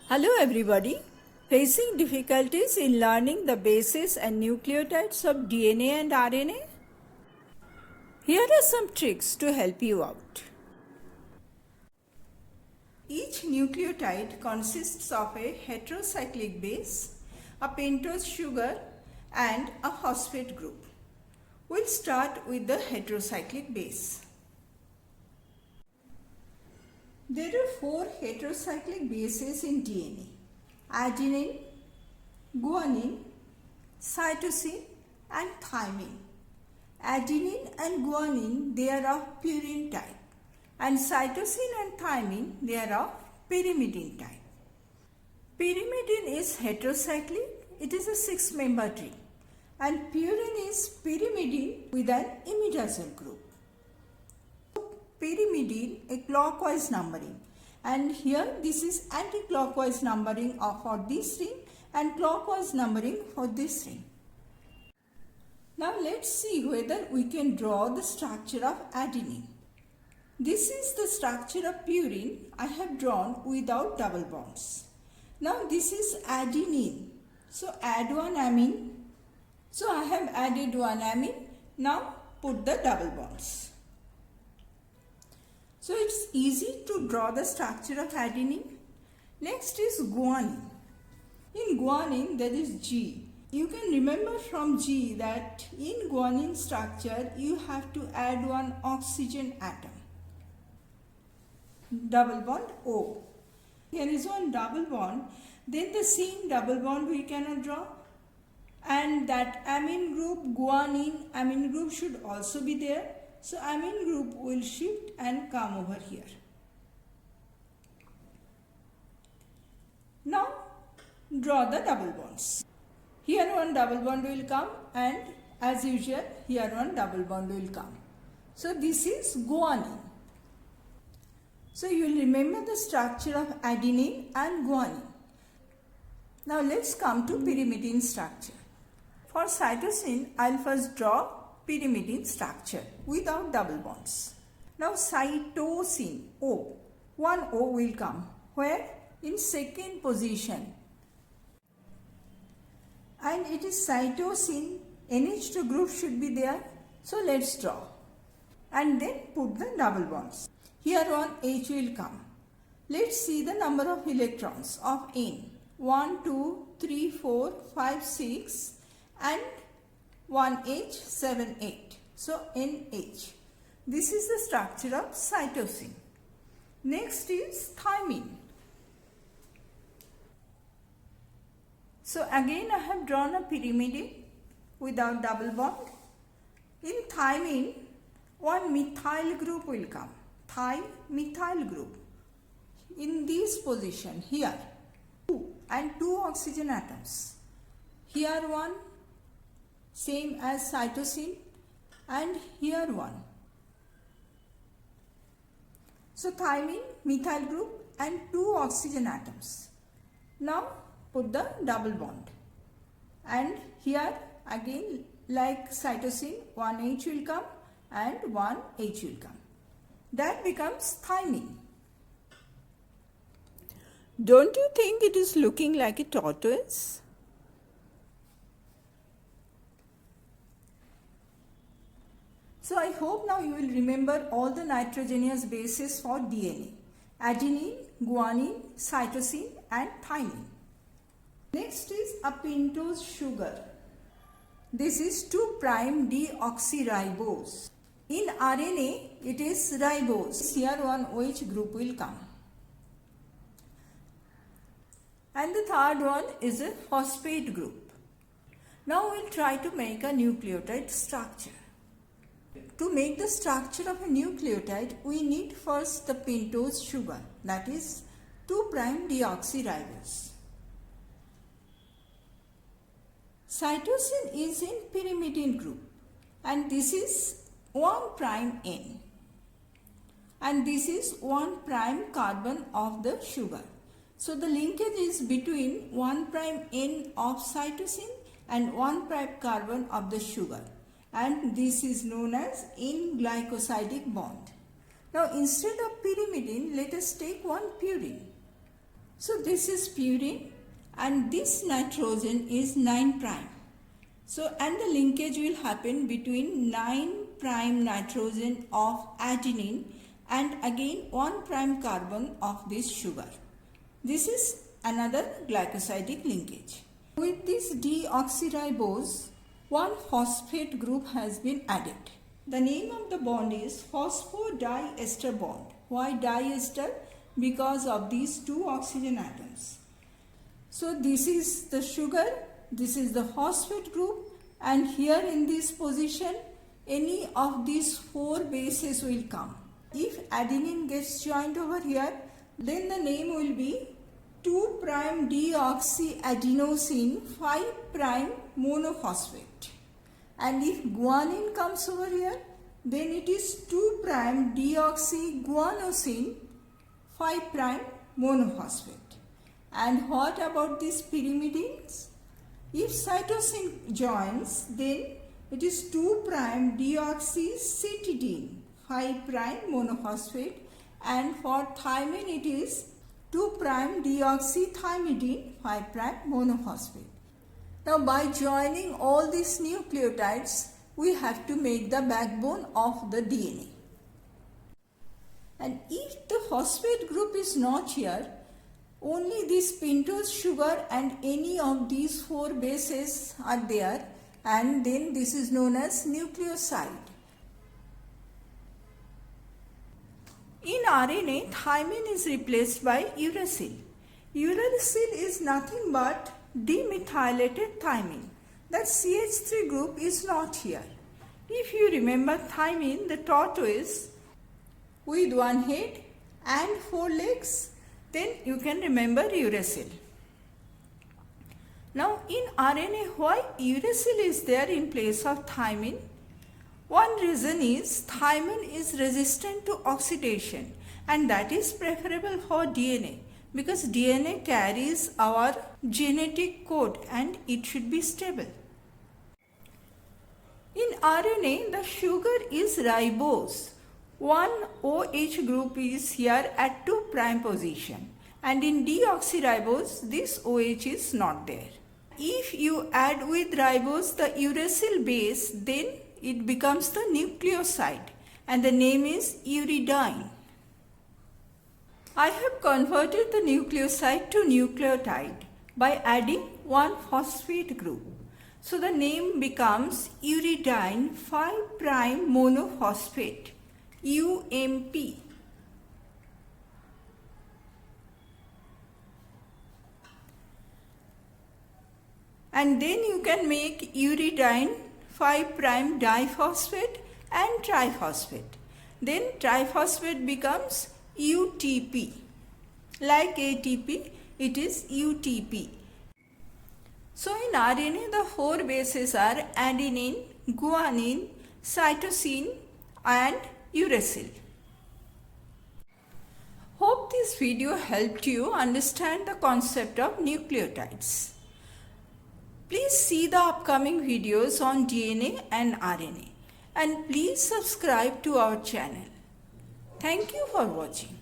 Hello everybody. Facing difficulties in learning the bases and nucleotides of DNA and RNA? Here are some tricks to help you out. Each nucleotide consists of a heterocyclic base, a pentose sugar and a phosphate group. We'll start with the heterocyclic base. There are 4 heterocyclic bases in DNA: adenine, guanine, cytosine and thymine. Adenine and guanine, they are of purine type, and cytosine and thymine, they are of pyrimidine type. Pyrimidine is heterocyclic, it is a 6-member tree, and purine is pyrimidine with an imidazole group. Pyrimidine, a clockwise numbering, and here this is anti-clockwise numbering for this ring and clockwise numbering for this ring. Now let's see whether we can draw the structure of adenine. This is the structure of purine I have drawn without double bonds. Now this is adenine, so add one amine. So I have added one amine. Now put the double bonds. So it's easy to draw the structure of adenine. Next is guanine. In guanine there is G. You can remember from G that in guanine structure you have to add one oxygen atom. Double bond O. Here is one double bond. Then the same double bond we cannot draw. And that amine group, guanine amine group should also be there. So amine group will shift and come over here. Now draw the double bonds. Here one double bond will come, and as usual here one double bond will come. So this is guanine. So you will remember the structure of adenine and guanine. Now let's come to pyrimidine structure. For cytosine, I will first draw pyrimidine structure without double bonds. Now cytosine, O, one O will come. Where? In second position. And it is cytosine, NH2 group should be there. So let's draw. And then put the double bonds. Here one H will come. Let's see the number of electrons of N. 1, 2, 3, 4, 5, 6 and 1H, 7, 8. So NH. This is the structure of cytosine. Next is thymine. So again I have drawn a pyrimidine without double bond. In thymine, one methyl group will come. Methyl group. In this position here, 2 and 2 oxygen atoms. Here one, same as cytosine, and here one. So thymine, methyl group and 2 oxygen atoms. Now put the double bond. And here again like cytosine, 1H will come and 1H will come. That becomes thymine. Don't you think it is looking like a tortoise? So I hope now you will remember all the nitrogenous bases for DNA: adenine, guanine, cytosine and thymine. Next is a pentose sugar. This is 2'-deoxyribose. In RNA it is ribose. Here one OH group will come. And the third one is a phosphate group. Now we will try to make a nucleotide structure. To make the structure of a nucleotide, we need first the pentose sugar, that is 2'-deoxyribose. Cytosine is in pyrimidine group, and this is 1'N, and this is 1' carbon of the sugar. So the linkage is between 1'N of cytosine and 1' carbon of the sugar. And this is known as N-glycosidic bond. Now instead of pyrimidine, let us take one purine. So this is purine and this nitrogen is 9 prime. So and the linkage will happen between 9 prime nitrogen of adenine and again 1 prime carbon of this sugar. This is another glycosidic linkage. With this deoxyribose, one phosphate group has been added. The name of the bond is phosphodiester bond. Why diester? Because of these 2 oxygen atoms. So this is the sugar, this is the phosphate group, and here in this position any of these 4 bases will come. If adenine gets joined over here, then the name will be 2 prime deoxyadenosine 5 prime monophosphate. And if guanine comes over here, then it is 2 prime deoxyguanosine 5 prime monophosphate. And what about these pyrimidines? If cytosine joins, then it is 2 prime deoxycytidine 5 prime monophosphate, and for thymine it is 2 prime deoxythymidine 5 prime monophosphate. Now by joining all these nucleotides, we have to make the backbone of the DNA. And if the phosphate group is not here, only this pentose sugar and any of these 4 bases are there, and then this is known as nucleoside. In RNA, thymine is replaced by uracil. Uracil is nothing but demethylated thymine. That CH3 group is not here. If you remember thymine, the tortoise with 1 head and 4 legs, then you can remember uracil. Now in RNA, why uracil is there in place of thymine? One reason is thymine is resistant to oxidation, and that is preferable for DNA because DNA carries our genetic code and it should be stable. In RNA, the sugar is ribose. One OH group is here at 2 prime position, and in deoxyribose this OH is not there. If you add with ribose the uracil base, then it becomes the nucleoside and the name is uridine. I have converted the nucleoside to nucleotide by adding 1 phosphate group. So the name becomes uridine 5 prime monophosphate, UMP. And then you can make uridine 5 prime diphosphate and triphosphate. Then triphosphate becomes UTP. Like ATP, it is UTP. So in RNA, the 4 bases are adenine, guanine, cytosine and uracil. Hope this video helped you understand the concept of nucleotides. Please see the upcoming videos on DNA and RNA, and please subscribe to our channel. Thank you for watching.